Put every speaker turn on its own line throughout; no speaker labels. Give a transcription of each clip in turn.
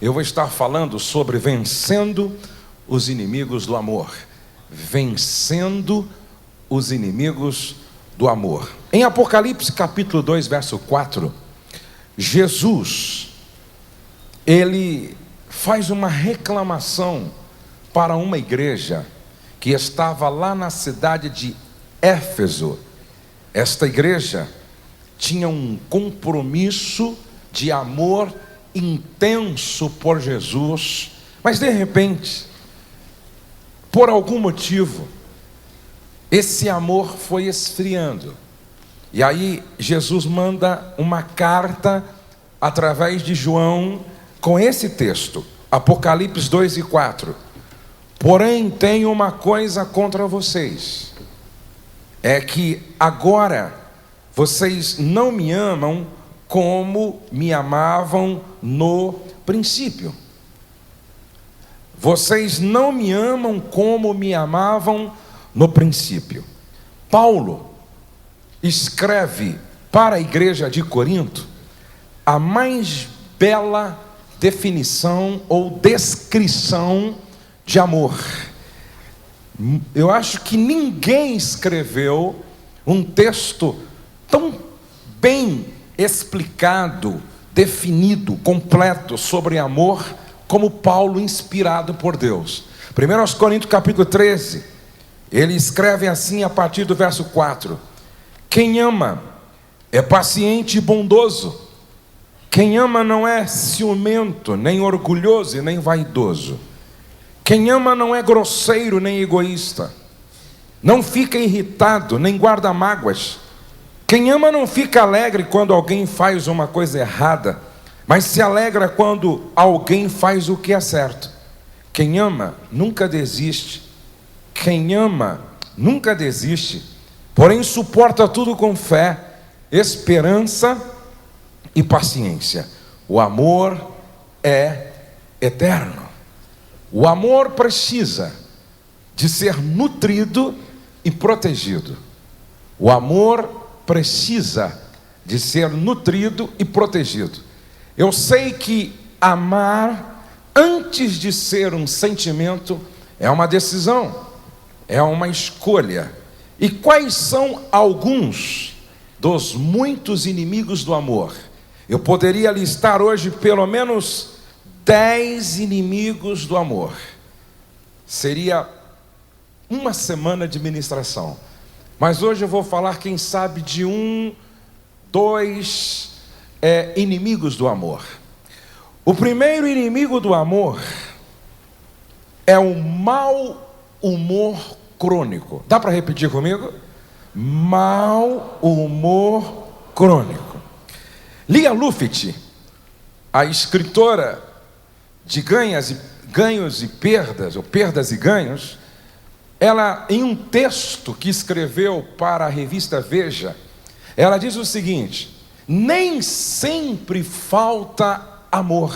eu vou estar falando sobre vencendo os inimigos do amor. Vencendo os inimigos do amor. Em Apocalipse capítulo 2, verso 4, Jesus, ele faz uma reclamação para uma igreja que estava lá na cidade de Éfeso. Esta igreja tinha um compromisso de amor intenso por Jesus, mas de repente, por algum motivo, esse amor foi esfriando. E aí Jesus manda uma carta através de João com esse texto, Apocalipse 2 e 4. Porém, tenho uma coisa contra vocês, é que agora vocês não me amam como me amavam no princípio. Vocês não me amam como me amavam no princípio. Paulo escreve para a igreja de Corinto a mais bela definição ou descrição de amor. Eu acho que ninguém escreveu um texto tão bem explicado, definido, completo sobre amor como Paulo, inspirado por Deus. 1 Coríntios capítulo 13, ele escreve assim a partir do verso 4: quem ama é paciente e bondoso. Quem ama não é ciumento, nem orgulhoso e nem vaidoso. Quem ama não é grosseiro nem egoísta. Não fica irritado, nem guarda mágoas. Quem ama não fica alegre quando alguém faz uma coisa errada, mas se alegra quando alguém faz o que é certo. Quem ama nunca desiste. Quem ama nunca desiste, porém suporta tudo com fé, esperança e paciência. O amor é eterno. O amor precisa de ser nutrido e protegido. O amor precisa de ser nutrido e protegido. Eu sei que amar, antes de ser um sentimento, é uma decisão, é uma escolha. E quais são alguns dos muitos inimigos do amor? Eu poderia listar hoje pelo menos 10 inimigos do amor. Seria uma semana de ministração. Mas hoje eu vou falar, quem sabe, de 2 inimigos do amor. O primeiro inimigo do amor é o mau humor crônico. Dá para repetir comigo? Mau humor crônico. Lia Luft, a escritora de ganhos e perdas, ou perdas e ganhos, ela, em um texto que escreveu para a revista Veja, ela diz o seguinte: nem sempre falta amor.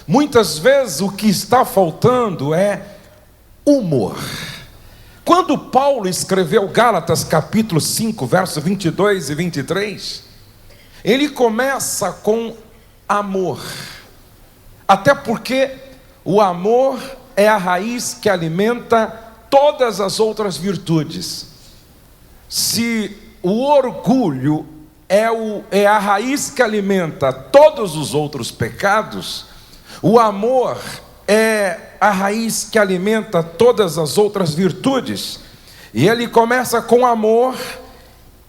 Muitas vezes o que está faltando é humor. Quando Paulo escreveu Gálatas capítulo 5, versos 22 e 23, ele começa com amor. Até porque o amor é a raiz que alimenta todas as outras virtudes. Se o orgulho é a raiz que alimenta todos os outros pecados, o amor é a raiz que alimenta todas as outras virtudes. E ele começa com amor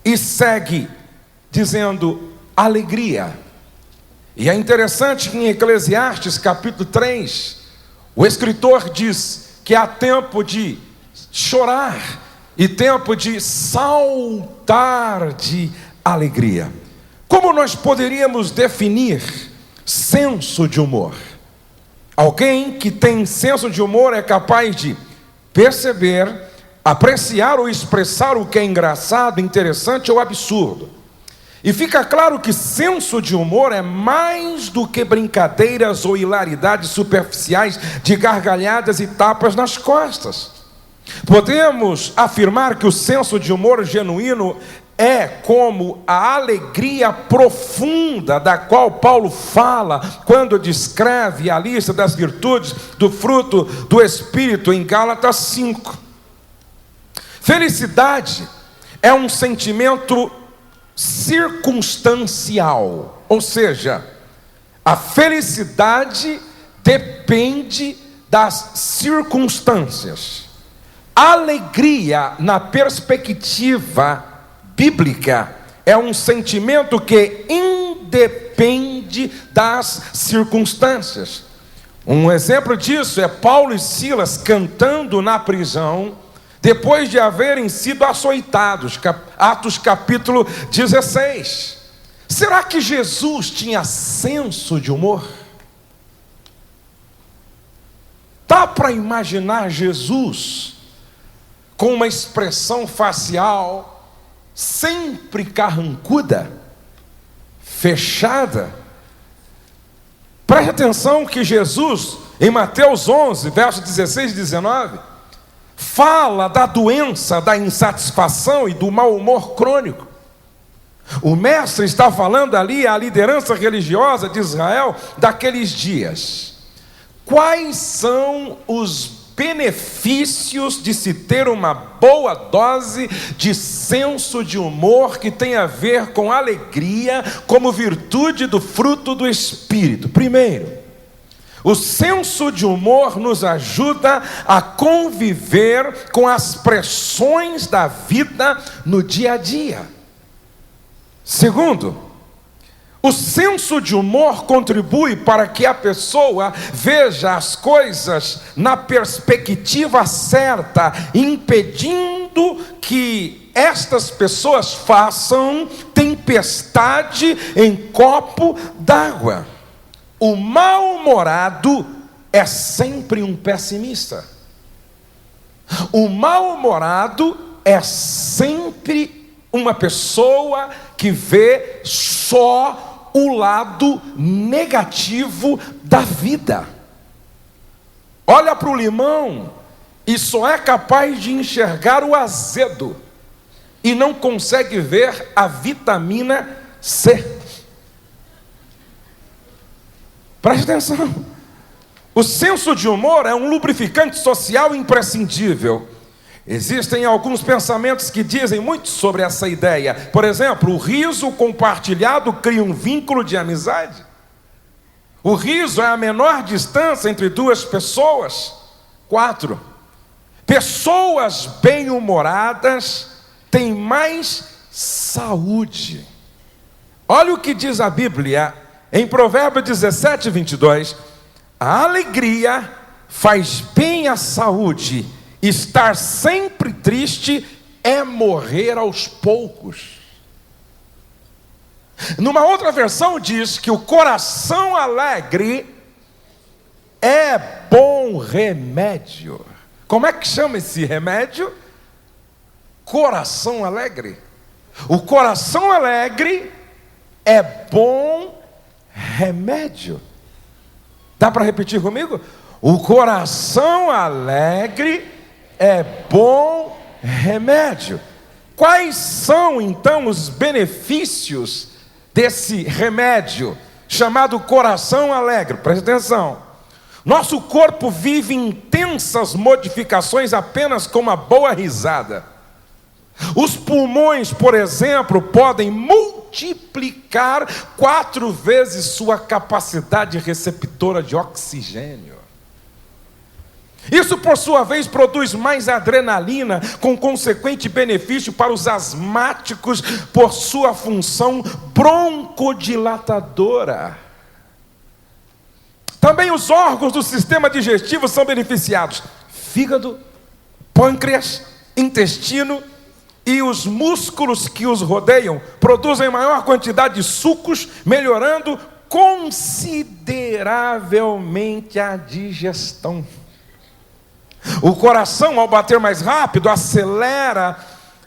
e segue dizendo alegria. E é interessante que em Eclesiastes capítulo 3, o escritor diz que há tempo de chorar e tempo de saltar de alegria. Como nós poderíamos definir senso de humor? Alguém que tem senso de humor é capaz de perceber, apreciar ou expressar o que é engraçado, interessante ou absurdo. E fica claro que senso de humor é mais do que brincadeiras ou hilaridades superficiais de gargalhadas e tapas nas costas. Podemos afirmar que o senso de humor genuíno é como a alegria profunda da qual Paulo fala quando descreve a lista das virtudes do fruto do Espírito em Gálatas 5. Felicidade é um sentimento circunstancial, ou seja, a felicidade depende das circunstâncias. Alegria, na perspectiva bíblica, é um sentimento que independe das circunstâncias. Um exemplo disso é Paulo e Silas cantando na prisão, depois de haverem sido açoitados, Atos capítulo 16. Será que Jesus tinha senso de humor? Dá para imaginar Jesus com uma expressão facial sempre carrancuda, fechada? Preste atenção que Jesus, em Mateus 11, versos 16 e 19, fala da doença, da insatisfação e do mau humor crônico. O mestre está falando ali à liderança religiosa de Israel daqueles dias. Quais são os benefícios de se ter uma boa dose de senso de humor que tem a ver com alegria como virtude do fruto do Espírito? Primeiro, o senso de humor nos ajuda a conviver com as pressões da vida no dia a dia. Segundo, o senso de humor contribui para que a pessoa veja as coisas na perspectiva certa, impedindo que estas pessoas façam tempestade em copo d'água. O mal-humorado é sempre um pessimista. O mal-humorado é sempre uma pessoa que vê só o lado negativo da vida. Olha para o limão e só é capaz de enxergar o azedo e não consegue ver a vitamina C. Preste atenção. O senso de humor é um lubrificante social imprescindível. Existem alguns pensamentos que dizem muito sobre essa ideia. Por exemplo, o riso compartilhado cria um vínculo de amizade. O riso é a menor distância entre duas pessoas. 4. Pessoas bem-humoradas têm mais saúde. Olha o que diz a Bíblia em Provérbios 17, 22. A alegria faz bem à saúde. Estar sempre triste é morrer aos poucos. Numa outra versão diz que o coração alegre é bom remédio. Como é que chama esse remédio? Coração alegre. O coração alegre é bom remédio. Dá para repetir comigo? O coração alegre é bom remédio. Quais são então os benefícios desse remédio chamado coração alegre? Preste atenção. Nosso corpo vive intensas modificações apenas com uma boa risada. Os pulmões, por exemplo, podem multiplicar 4 vezes sua capacidade receptora de oxigênio. Isso, por sua vez, produz mais adrenalina, com consequente benefício para os asmáticos por sua função broncodilatadora. Também os órgãos do sistema digestivo são beneficiados. Fígado, pâncreas, intestino e os músculos que os rodeiam produzem maior quantidade de sucos, melhorando consideravelmente a digestão. O coração, ao bater mais rápido, acelera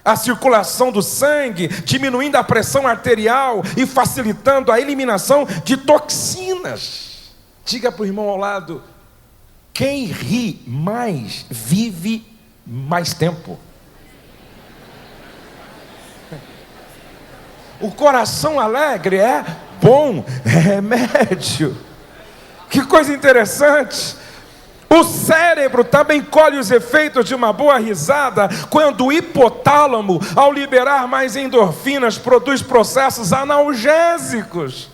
a circulação do sangue, diminuindo a pressão arterial e facilitando a eliminação de toxinas. Diga para o irmão ao lado: quem ri mais vive mais tempo. O coração alegre é bom remédio. Que coisa interessante. O cérebro também colhe os efeitos de uma boa risada quando o hipotálamo, ao liberar mais endorfinas, produz processos analgésicos.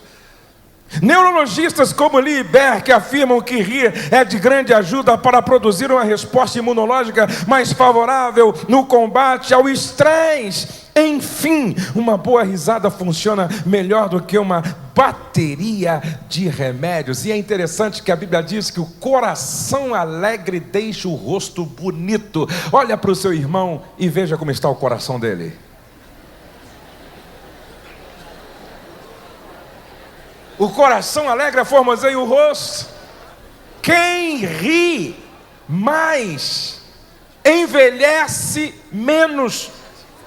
Neurologistas como Lee Berk afirmam que rir é de grande ajuda para produzir uma resposta imunológica mais favorável no combate ao estresse. Enfim, uma boa risada funciona melhor do que uma bateria de remédios. E é interessante que a Bíblia diz que o coração alegre deixa o rosto bonito. Olha para o seu irmão e veja como está o coração dele. O coração alegre formoseia o rosto. Quem ri mais envelhece menos,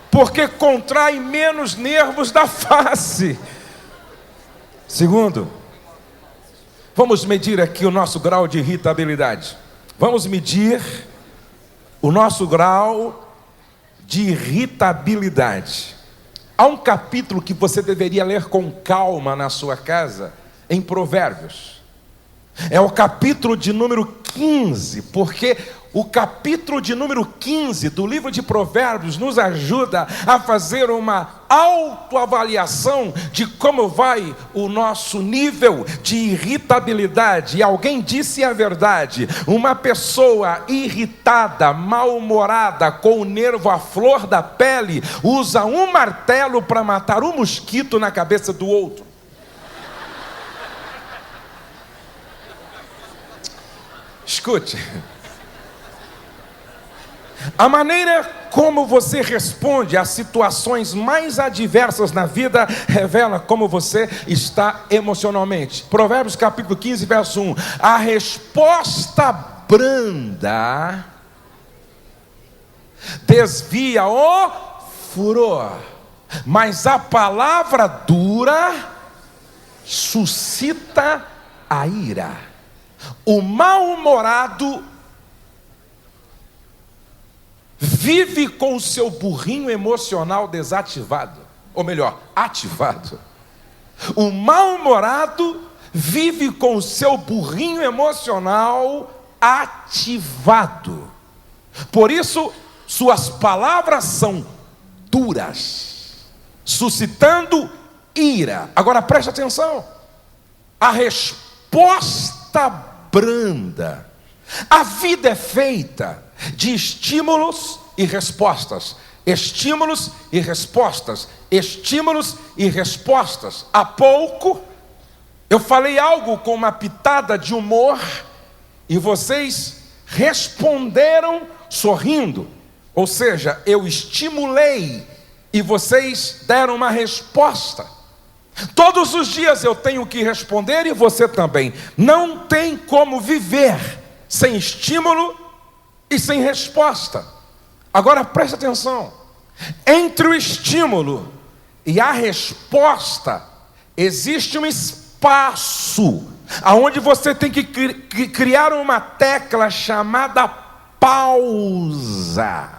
porque contrai menos nervos da face. Segundo, vamos medir aqui o nosso grau de irritabilidade. Vamos medir o nosso grau de irritabilidade. Há um capítulo que você deveria ler com calma na sua casa, em Provérbios. É o capítulo de número 15, porque o capítulo de número 15 do livro de Provérbios nos ajuda a fazer uma autoavaliação de como vai o nosso nível de irritabilidade. E alguém disse a verdade: uma pessoa irritada, mal-humorada, com o nervo à flor da pele, usa um martelo para matar um mosquito na cabeça do outro. Escute. A maneira como você responde às situações mais adversas na vida revela como você está emocionalmente. Provérbios capítulo 15, verso 1. A resposta branda desvia o furor, mas a palavra dura suscita a ira. O mal-humorado vive com o seu burrinho emocional desativado, ou melhor, ativado. O mal-humorado vive com o seu burrinho emocional ativado. Por isso, suas palavras são duras, suscitando ira. Agora preste atenção. A resposta branda. A vida é feita de estímulos e respostas, estímulos e respostas, estímulos e respostas. Há pouco eu falei algo com uma pitada de humor e vocês responderam sorrindo. Ou seja, eu estimulei e vocês deram uma resposta. Todos os dias eu tenho que responder e você também. Não tem como viver sem estímulo e sem resposta. Agora preste atenção. Entre o estímulo e a resposta existe um espaço aonde você tem que criar uma tecla chamada pausa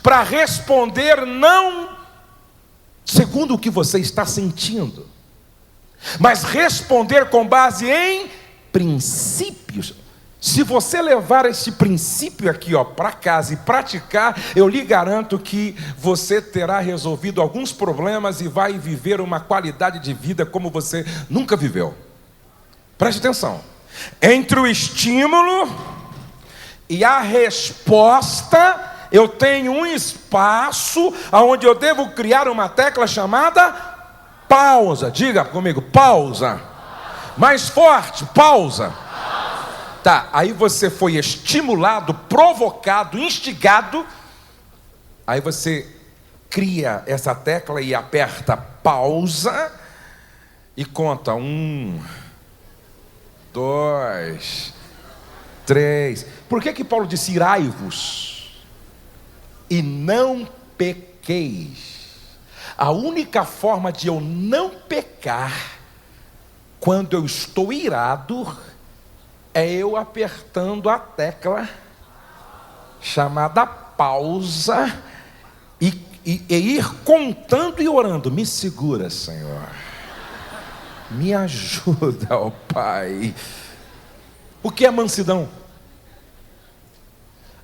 para responder não segundo o que você está sentindo, mas responder com base em princípios. Se você levar esse princípio aqui para casa e praticar, eu lhe garanto que você terá resolvido alguns problemas e vai viver uma qualidade de vida como você nunca viveu. Preste atenção. Entre o estímulo e a resposta, eu tenho um espaço onde eu devo criar uma tecla chamada pausa. Diga comigo, pausa. Mais forte, pausa. Tá, aí você foi estimulado, provocado, instigado. Aí você cria essa tecla e aperta pausa e conta 1, 2, 3. Por que Paulo disse irai-vos e não pequeis? A única forma de eu não pecar quando eu estou irado é eu apertando a tecla chamada pausa e ir contando e orando. Me segura, Senhor. Me ajuda, ó Pai. O que é mansidão?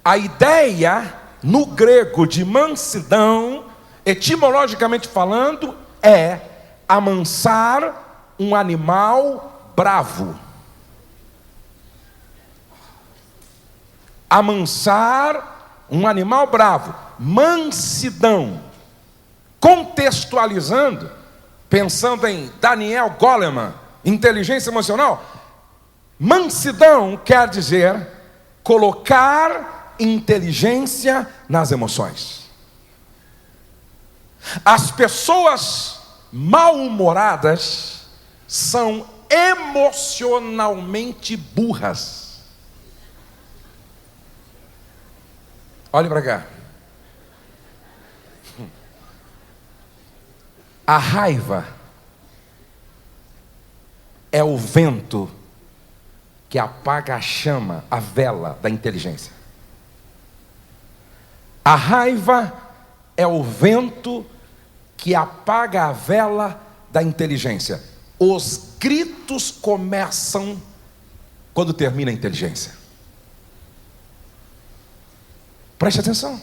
A ideia no grego de mansidão, etimologicamente falando, é amansar um animal bravo. Amansar um animal bravo. Mansidão. Contextualizando, pensando em Daniel Goleman, inteligência emocional, mansidão quer dizer colocar inteligência nas emoções. As pessoas mal-humoradas são emocionalmente burras. Olhe para cá. A raiva é o vento que apaga a chama, a vela da inteligência. A raiva é o vento que apaga a vela da inteligência. Os gritos começam quando termina a inteligência. Preste atenção.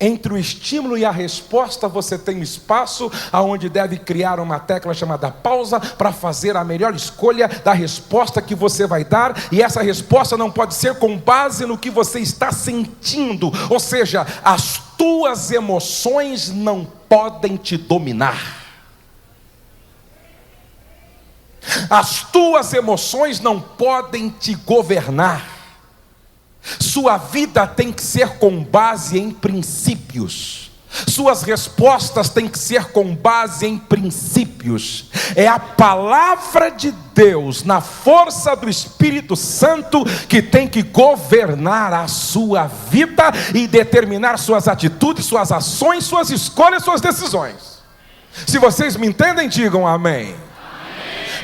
Entre o estímulo e a resposta você tem um espaço aonde deve criar uma tecla chamada pausa para fazer a melhor escolha da resposta que você vai dar, e essa resposta não pode ser com base no que você está sentindo, ou seja, as tuas emoções não podem te dominar. As tuas emoções não podem te governar. Sua vida tem que ser com base em princípios. Suas respostas têm que ser com base em princípios. É a palavra de Deus, na força do Espírito Santo, que tem que governar a sua vida e determinar suas atitudes, suas ações, suas escolhas, suas decisões. Se vocês me entendem, digam amém.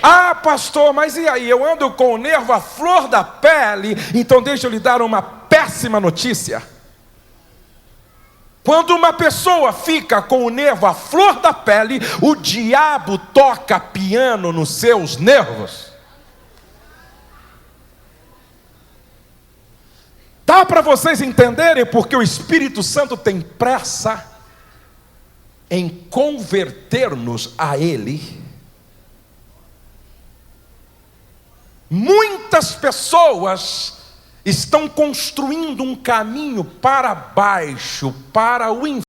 Ah, pastor, mas e aí? Eu ando com o nervo à flor da pele. Então deixa eu lhe dar uma péssima notícia. Quando uma pessoa fica com o nervo à flor da pele, o diabo toca piano nos seus nervos. Dá para vocês entenderem porque o Espírito Santo tem pressa em converter-nos a Ele? Muitas pessoas estão construindo um caminho para baixo, para o inferno.